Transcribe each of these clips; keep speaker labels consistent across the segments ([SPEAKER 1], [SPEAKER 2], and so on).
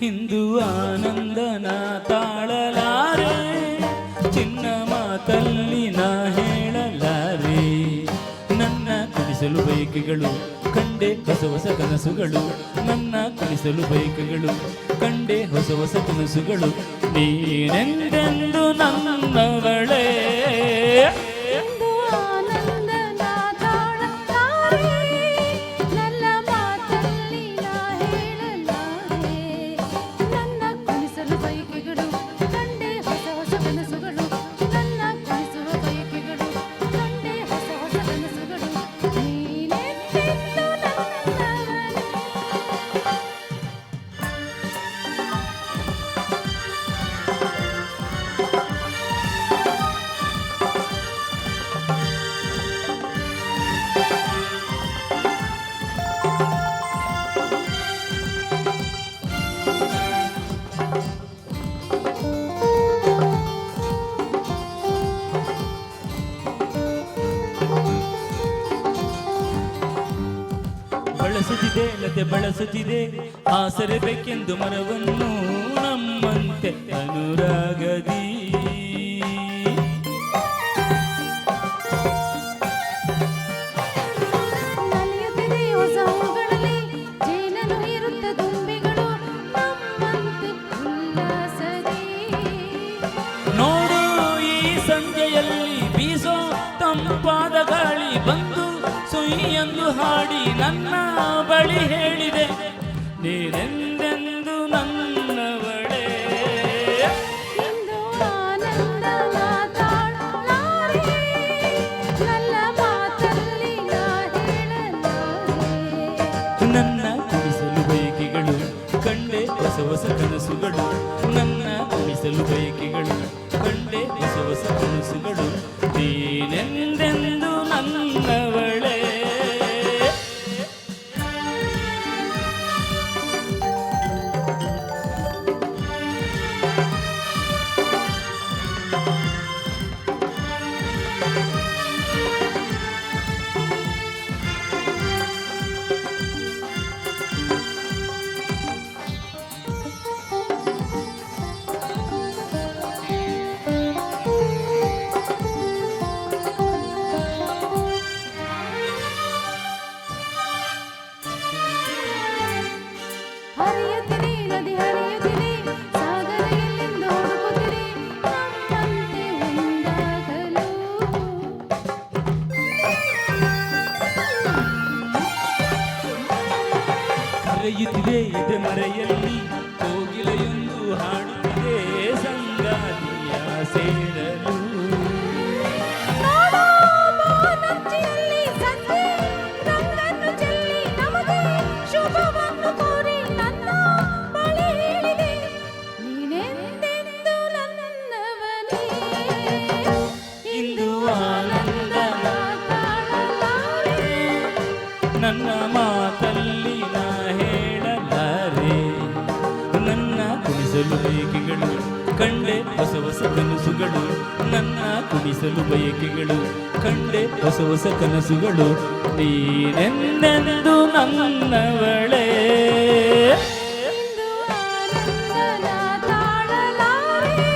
[SPEAKER 1] ಇಂದು ಆನಂದನ ತಾಳಲಾರೆ, ಚಿನ್ನ ಮಾತಲ್ಲಿ ನಾ ಹೇಳಲಾರೆ. ನನ್ನ ಕುಣಿಸಲು ಬಯಕೆಗಳು ಕಂಡೆ ಹೊಸ ಹೊಸ ಕನಸುಗಳು, ನನ್ನ ಕುಣಿಸಲು ಬಯಕೆಗಳು ಕಂಡೆ ಹೊಸ ಹೊಸ ಕನಸುಗಳು. ನೀನೆಂದೆಂದು ನನ್ನವಳೇ, ಬಳಸುತ್ತಿದೆ ಲತೆ ಬಳಸುತ್ತಿದೆ ಆಸರೆ ಬೇಕೆಂದು ಮರವನ್ನು ನಮ್ಮಂತೆ ಅನುರಾಗದಿ.
[SPEAKER 2] ನಲಿಯುತ್ತಿದೆ ಹೊಸ ಹೂಗಳಲ್ಲಿ ಜೇನಲು ಇರುತ್ತ ದುಂಬಿಗಳು ನಮ್ಮಂತೆ ಉಲ್ಲಾಸದಿ.
[SPEAKER 1] ನೋಡು ಈ ಸಂಜೆಯಲ್ಲಿ ಬೀಸೋ ತಂಪಾದ ಗಾಳಿ ಬಂದು ಸುಯ್ಯೆಂದು ಹಾಡಿ ನನ್ನ ಬಳಿ ಹೇಳಿದೆ, ನೀನೆಂದೆಂದು ನನ್ನವಳೇ.
[SPEAKER 2] ಇಂದು ಆನಂದನ ತಾಳಲಾರೆ, ನನ್ನ ಮಾತಲ್ಲಿ ನಾ ಹೇಳಲಾರೆ.
[SPEAKER 1] ನನ್ನ ಕುಣಿಸಲು ಬಯಕೆಗಳು ಕಂಡೆ ಹೊಸ ಹೊಸ ಕನಸುಗಳು, ನನ್ನ ಕುಣಿಸಲು ಬಯಕೆಗಳು ಕಂಡೆ ಹೊಸ ಹೊಸ ಕನಸುಗಳು. ನೀನೆಂದೆಂದು ನನ್ನವಳೇ.
[SPEAKER 2] ಹರಿಯುತ್ತಿದೆ ನದಿ ಹರಿಯುತ್ತಿದೆ ಸಾಗರ ಎಲ್ಲೆಂದು ಹುಡುಕುತ್ತಿದೆ ನಮ್ಮಂತೆ ಒಂದಾಗಲು.
[SPEAKER 1] ಕರೆಯುತ್ತಿದೆ ಎದೆ ಮರೆಯಲ್ಲಿ ಕೋಗಿಲೆಯೊಂದು ಹಾಡುತ್ತಿದೆ ಸಂಗಾತಿಯ ಸೇರಲು.
[SPEAKER 2] ನೋಡು ಬಾನಂಚಿನಲ್ಲಿ ಸಂಜೆ ರಂಗನ್ನು ಚೆಲ್ಲಿ ನಮಗೆ ಶುಭವನ್ನು ಕೋರಿ ನನ್ನ ಬಳಿ ಹೇಳಿದೆ, ನೀನೆಂದೆಂದು ನನ್ನವನೇ.
[SPEAKER 1] ಇಂದು ಆನಂದನ
[SPEAKER 2] ತಾಳಲಾರೆ,
[SPEAKER 1] ನನ್ನ ಮಾತಲ್ಲಿ ನಾ ಹೇಳಲಾರೆ. ನನ್ನ ಕುಣಿಸಲು ಬಯಕೆಗಳು ಕಂಡೆ ಹೊಸ ಹೊಸ ಕನಸುಗಳು, ನನ್ನ ಕುಣಿಸಲು ಬಯಕೆಗಳು ಕಂಡೆ ಹೊಸ ಹೊಸ ಕನಸುಗಳು. ನೀನೆಂದೆಂದು ನನ್ನವಳೇ.
[SPEAKER 2] ಇಂದು ಆನಂದನ ತಾಳಲಾರೆ,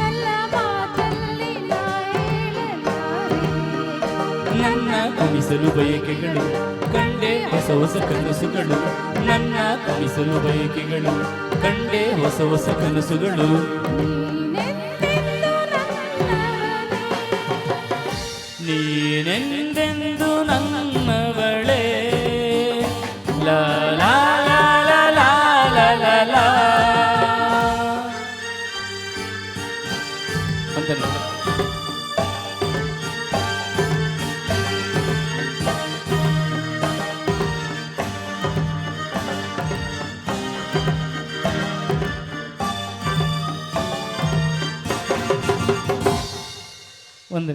[SPEAKER 2] ನನ್ನ ಮಾತಲ್ಲಿ ನಾ ಹೇಳಲಾರೆ.
[SPEAKER 1] ನನ್ನ ಕುಣಿಸಲು ಬಯಕೆಗಳು ಕಂಡೆ ಹೊಸ ಹೊಸ ಕನಸುಗಳು, ನನ್ನ ಕುಣಿಸಲು ಬಯಕೆಗಳು ಕಂಡೆ ಹೊಸ ಹೊಸ ಕನಸುಗಳು.
[SPEAKER 2] ನೀನೆಂದೆಂದು
[SPEAKER 1] ನೀನೆಂದೆಂದು
[SPEAKER 2] ನನ್ನವನೇ.
[SPEAKER 1] ನನ್ನವಳೇ. ಲಾ ಲಾ ಲಾ ಲಾ ಲಾ ಲಾ ಲಾ ಲಾ ಅಂತ ಒಂದೇ